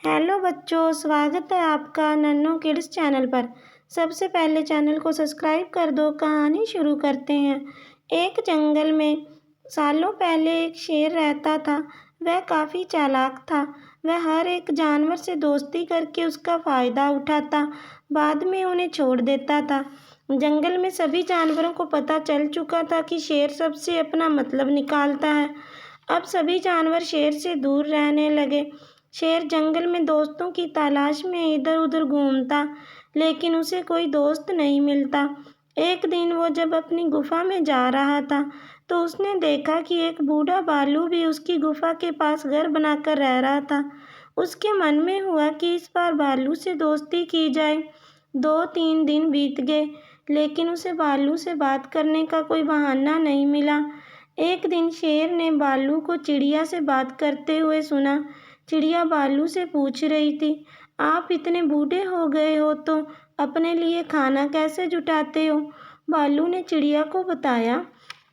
Hello बच्चों, स्वागत है आपका नन्नू किड्स चैनल पर। सबसे पहले चैनल को सब्सक्राइब कर दो। कहानी शुरू करते हैं। एक जंगल में सालों पहले एक शेर रहता था। वह काफ़ी चालाक था। वह हर एक जानवर से दोस्ती करके उसका फ़ायदा उठाता, बाद में उन्हें छोड़ देता था। जंगल में सभी जानवरों को पता चल चुका था कि शेर सबसे अपना मतलब निकालता है। अब सभी जानवर शेर से दूर रहने लगे। शेर जंगल में दोस्तों की तलाश में इधर उधर घूमता, लेकिन उसे कोई दोस्त नहीं मिलता। एक दिन वो जब अपनी गुफा में जा रहा था, तो उसने देखा कि एक बूढ़ा भालू भी उसकी गुफा के पास घर बनाकर रह रहा था। उसके मन में हुआ कि इस बार भालू से दोस्ती की जाए। 2-3 दिन बीत गए, लेकिन उसे भालू से बात करने का कोई बहाना नहीं मिला। एक दिन शेर ने भालू को चिड़िया से बात करते हुए सुना। चिड़िया भालू से पूछ रही थी, आप इतने बूढ़े हो गए हो तो अपने लिए खाना कैसे जुटाते हो? भालू ने चिड़िया को बताया,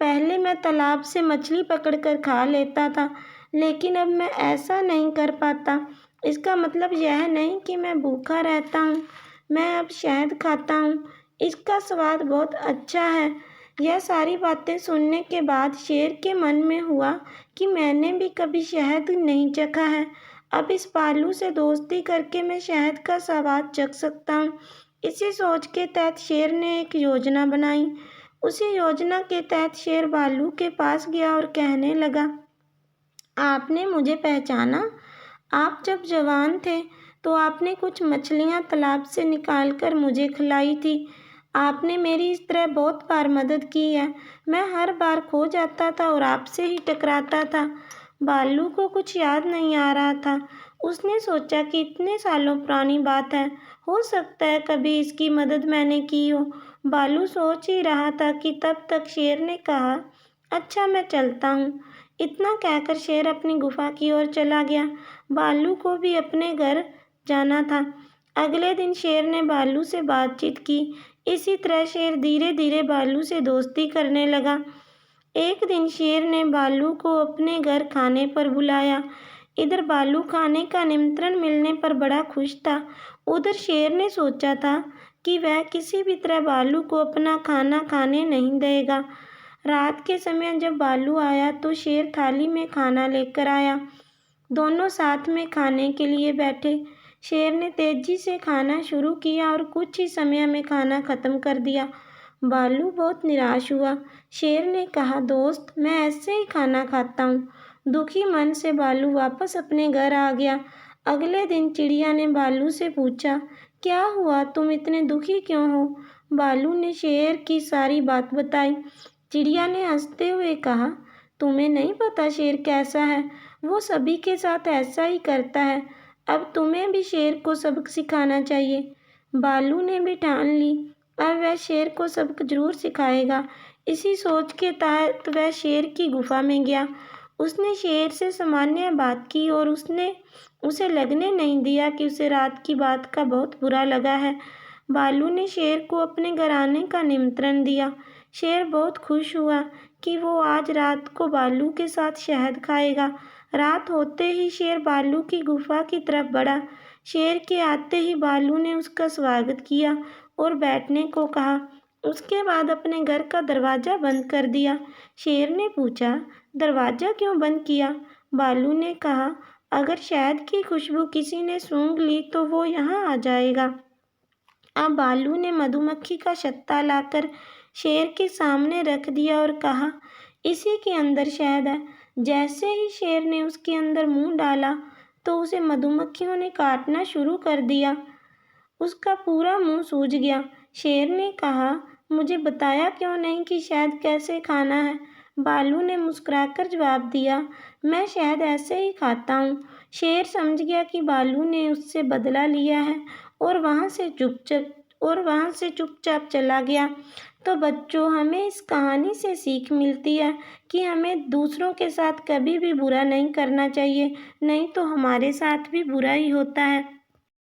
पहले मैं तालाब से मछली पकड़कर खा लेता था, लेकिन अब मैं ऐसा नहीं कर पाता। इसका मतलब यह नहीं कि मैं भूखा रहता हूँ। मैं अब शहद खाता हूँ। इसका स्वाद बहुत अच्छा है। यह सारी बातें सुनने के बाद शेर के मन में हुआ कि मैंने भी कभी शहद नहीं चखा है। अब इस भालू से दोस्ती करके मैं शहद का स्वाद चख सकता हूँ। इसी सोच के तहत शेर ने एक योजना बनाई। उसी योजना के तहत शेर भालू के पास गया और कहने लगा, आपने मुझे पहचाना? आप जब जवान थे तो आपने कुछ मछलियाँ तालाब से निकाल कर मुझे खिलाई थी। आपने मेरी इस तरह बहुत बार मदद की है। मैं हर बार खो जाता था और आपसे ही टकराता था। भालू को कुछ याद नहीं आ रहा था। उसने सोचा कि इतने सालों पुरानी बात है, हो सकता है कभी इसकी मदद मैंने की हो। भालू सोच ही रहा था कि तब तक शेर ने कहा, अच्छा मैं चलता हूँ। इतना कहकर शेर अपनी गुफा की ओर चला गया। भालू को भी अपने घर जाना था। अगले दिन शेर ने भालू से बातचीत की। इसी तरह शेर धीरे धीरे भालू से दोस्ती करने लगा। एक दिन शेर ने भालू को अपने घर खाने पर बुलाया। इधर भालू खाने का निमंत्रण मिलने पर बड़ा खुश था। उधर शेर ने सोचा था कि वह किसी भी तरह भालू को अपना खाना खाने नहीं देगा। रात के समय जब भालू आया तो शेर थाली में खाना लेकर आया। दोनों साथ में खाने के लिए बैठे। शेर ने तेजी से खाना शुरू किया और कुछ ही समय में खाना खत्म कर दिया। भालू बहुत निराश हुआ। शेर ने कहा, दोस्त मैं ऐसे ही खाना खाता हूँ। दुखी मन से भालू वापस अपने घर आ गया। अगले दिन चिड़िया ने भालू से पूछा, क्या हुआ, तुम इतने दुखी क्यों हो? भालू ने शेर की सारी बात बताई। चिड़िया ने हंसते हुए कहा, तुम्हें नहीं पता शेर कैसा है। वो सभी के साथ ऐसा ही करता है। अब तुम्हें भी शेर को सबक सिखाना चाहिए। भालू ने भी ठान ली, अब वह शेर को सबक जरूर सिखाएगा। इसी सोच के तहत वह शेर की गुफा में गया। उसने शेर से सामान्य बात की और उसने उसे लगने नहीं दिया कि उसे रात की बात का बहुत बुरा लगा है। भालू ने शेर को अपने घर आने का निमंत्रण दिया। शेर बहुत खुश हुआ कि वो आज रात को भालू के साथ शहद खाएगा। रात होते ही शेर भालू की गुफा की तरफ बढ़ा। शेर के आते ही भालू ने उसका स्वागत किया और बैठने को कहा। उसके बाद अपने घर का दरवाज़ा बंद कर दिया। शेर ने पूछा, दरवाज़ा क्यों बंद किया? भालू ने कहा, अगर शहद की खुशबू किसी ने सूंघ ली तो वो यहाँ आ जाएगा। अब भालू ने मधुमक्खी का छत्ता लाकर शेर के सामने रख दिया और कहा, इसी के अंदर शहद है। जैसे ही शेर ने उसके अंदर मुंह डाला तो उसे मधुमक्खियों ने काटना शुरू कर दिया। उसका पूरा मुंह सूज गया। शेर ने कहा, मुझे बताया क्यों नहीं कि शहद कैसे खाना है? भालू ने मुस्कुराकर जवाब दिया, मैं शहद ऐसे ही खाता हूँ। शेर समझ गया कि भालू ने उससे बदला लिया है और वहाँ से चुपचाप चला गया। तो बच्चों, हमें इस कहानी से सीख मिलती है कि हमें दूसरों के साथ कभी भी बुरा नहीं करना चाहिए, नहीं तो हमारे साथ भी बुरा ही होता है।